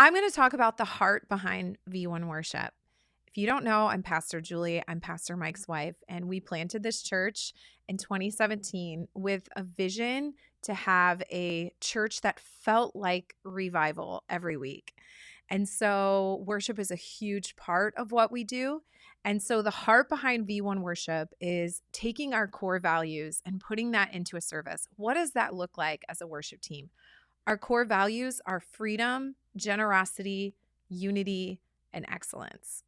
I'm going to talk about the heart behind V1 worship. If you don't know, I'm Pastor Julie. I'm Pastor Mike's wife, and we planted this church in 2017 with a vision to have a church that felt like revival every week. And so worship is a huge part of what we do. And so the heart behind V1 worship is taking our core values and putting that into a service. What does that look like as a worship team? Our core values are freedom, generosity, unity, and excellence.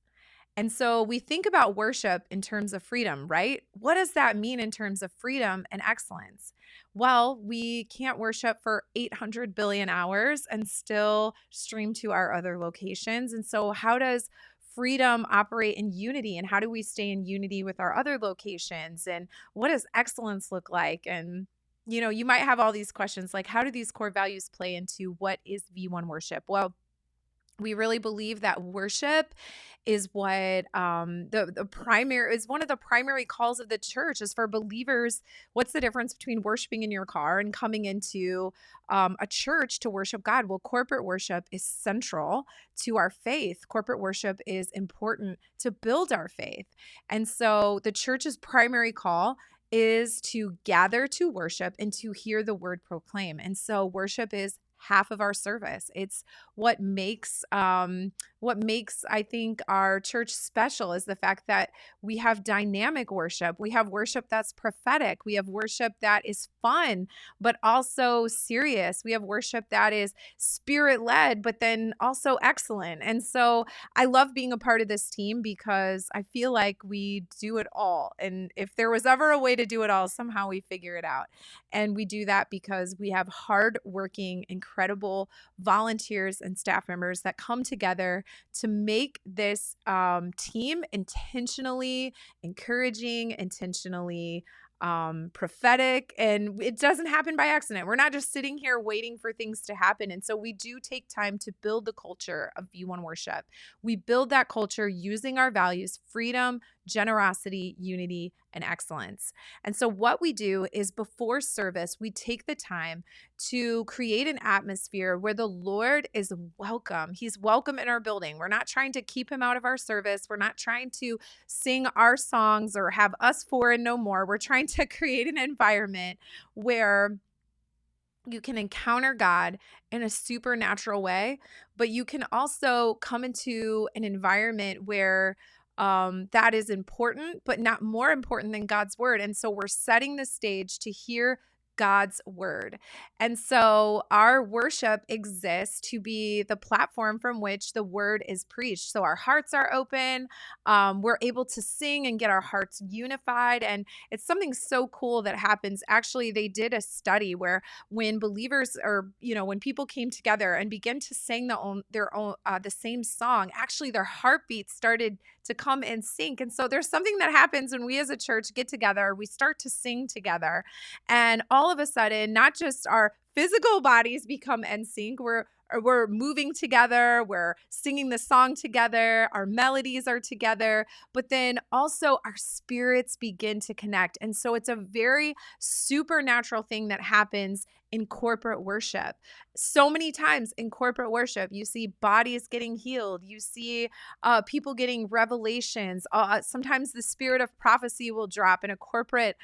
And so we think about worship in terms of freedom, right? What does that mean in terms of freedom and excellence? Well, we can't worship for 800 billion hours and still stream to our other locations. And so, how does freedom operate in unity? And how do we stay in unity with our other locations? And what does excellence look like? And you might have all these questions like, how do these core values play into what is V1 worship? Well, we really believe that worship is what the primary is one of the primary calls of the church is for believers. What's the difference between worshiping in your car and coming into a church to worship God? Well, corporate worship is central to our faith. Corporate worship is important to build our faith. And so the church's primary call is to gather to worship and to hear the word proclaim. And so worship is half of our service. It's what makes I think our church special is the fact that we have dynamic worship. We have worship that's prophetic. We have worship that is fun but also serious. We have worship that is spirit led but then also excellent. And so I love being a part of this team because I feel like we do it all. And if there was ever a way to do it all, somehow we figure it out. And we do that because we have hardworking, incredible volunteers and staff members that come together to make this team intentionally encouraging, intentionally prophetic, and it doesn't happen by accident. We're not just sitting here waiting for things to happen. And so we do take time to build the culture of V1 worship. We build that culture using our values: freedom, generosity, unity, and excellence. And so what we do is before service, we take the time to create an atmosphere where the Lord is welcome. He's welcome in our building. We're not trying to keep him out of our service. We're not trying to sing our songs or have us four and no more. We're trying to create an environment where you can encounter God in a supernatural way, but you can also come into an environment where that is important, but not more important than God's word. And so we're setting the stage to hear God's word. And so our worship exists to be the platform from which the word is preached. So our hearts are open. We're able to sing and get our hearts unified. And it's something so cool that happens. Actually, they did a study where when believers or, when people came together and began to sing the same song, actually their heartbeats started to come in sync. And so there's something that happens when we as a church get together, we start to sing together, and all of a sudden, not just our physical bodies become in sync, we're moving together, we're singing the song together, our melodies are together, but then also our spirits begin to connect. And so it's a very supernatural thing that happens in corporate worship. So many times in corporate worship, you see bodies getting healed. You see people getting revelations. Sometimes the spirit of prophecy will drop in a corporate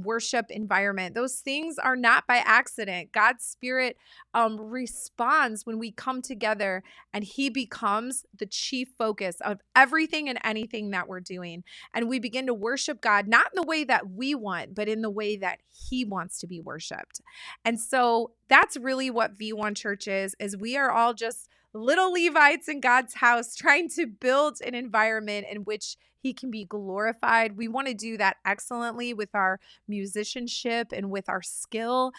worship environment. Those things are not by accident. God's spirit responds when we come together, and he becomes the chief focus of everything and anything that we're doing. And we begin to worship God, not in the way that we want, but in the way that he wants to be worshiped. And so that's really what V1 Church is we are all just little Levites in God's house trying to build an environment in which he can be glorified. We want to do that excellently with our musicianship and with our skill.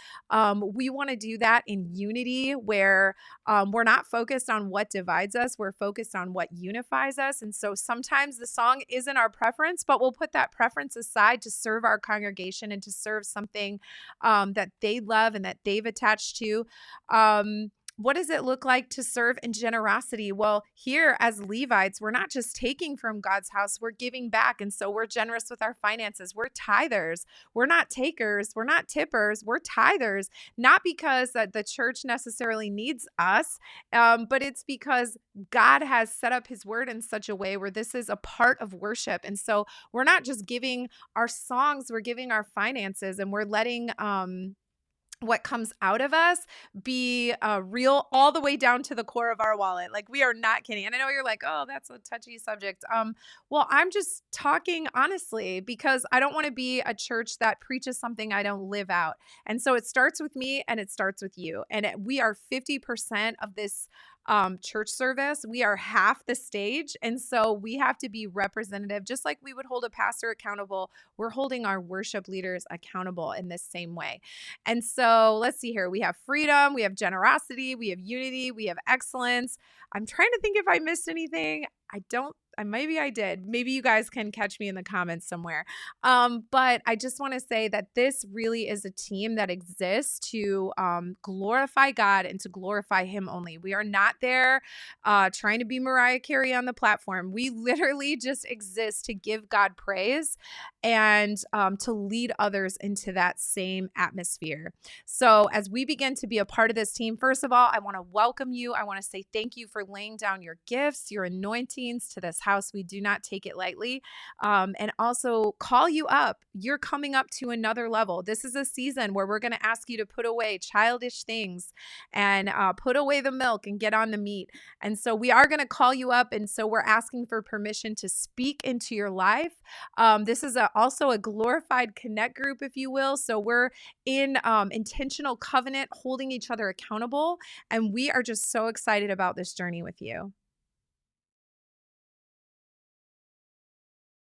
We want to do that in unity where we're not focused on what divides us. We're focused on what unifies us. And so sometimes the song isn't our preference, but we'll put that preference aside to serve our congregation and to serve something that they love and that they've attached to. What does it look like to serve in generosity? Well, here as Levites, we're not just taking from God's house, we're giving back. And so we're generous with our finances. We're tithers. We're not takers. We're not tippers. We're tithers, not because the church necessarily needs us, but it's because God has set up his word in such a way where this is a part of worship. And so we're not just giving our songs, we're giving our finances, and we're letting, what comes out of us be real all the way down to the core of our wallet. Like, we are not kidding. And I know you're like, oh, that's a touchy subject. Well, I'm just talking honestly because I don't want to be a church that preaches something I don't live out. And so it starts with me and it starts with you. And we are 50% of this church service. We are half the stage. And so we have to be representative, just like we would hold a pastor accountable. We're holding our worship leaders accountable in this same way. And so let's see here. We have freedom, we have generosity, we have unity, we have excellence. I'm trying to think if I missed anything. Maybe I did. Maybe you guys can catch me in the comments somewhere. But I just want to say that this really is a team that exists to glorify God and to glorify him only. We are not there trying to be Mariah Carey on the platform. We literally just exist to give God praise and to lead others into that same atmosphere. So as we begin to be a part of this team, first of all, I want to welcome you. I want to say thank you for laying down your gifts, your anointings to this house. We do not take it lightly. And also call you up. You're coming up to another level. This is a season where we're going to ask you to put away childish things and put away the milk and get on the meat. And so we are going to call you up. And so we're asking for permission to speak into your life. This is also a glorified connect group, if you will. So we're in intentional covenant, holding each other accountable. And we are just so excited about this journey with you.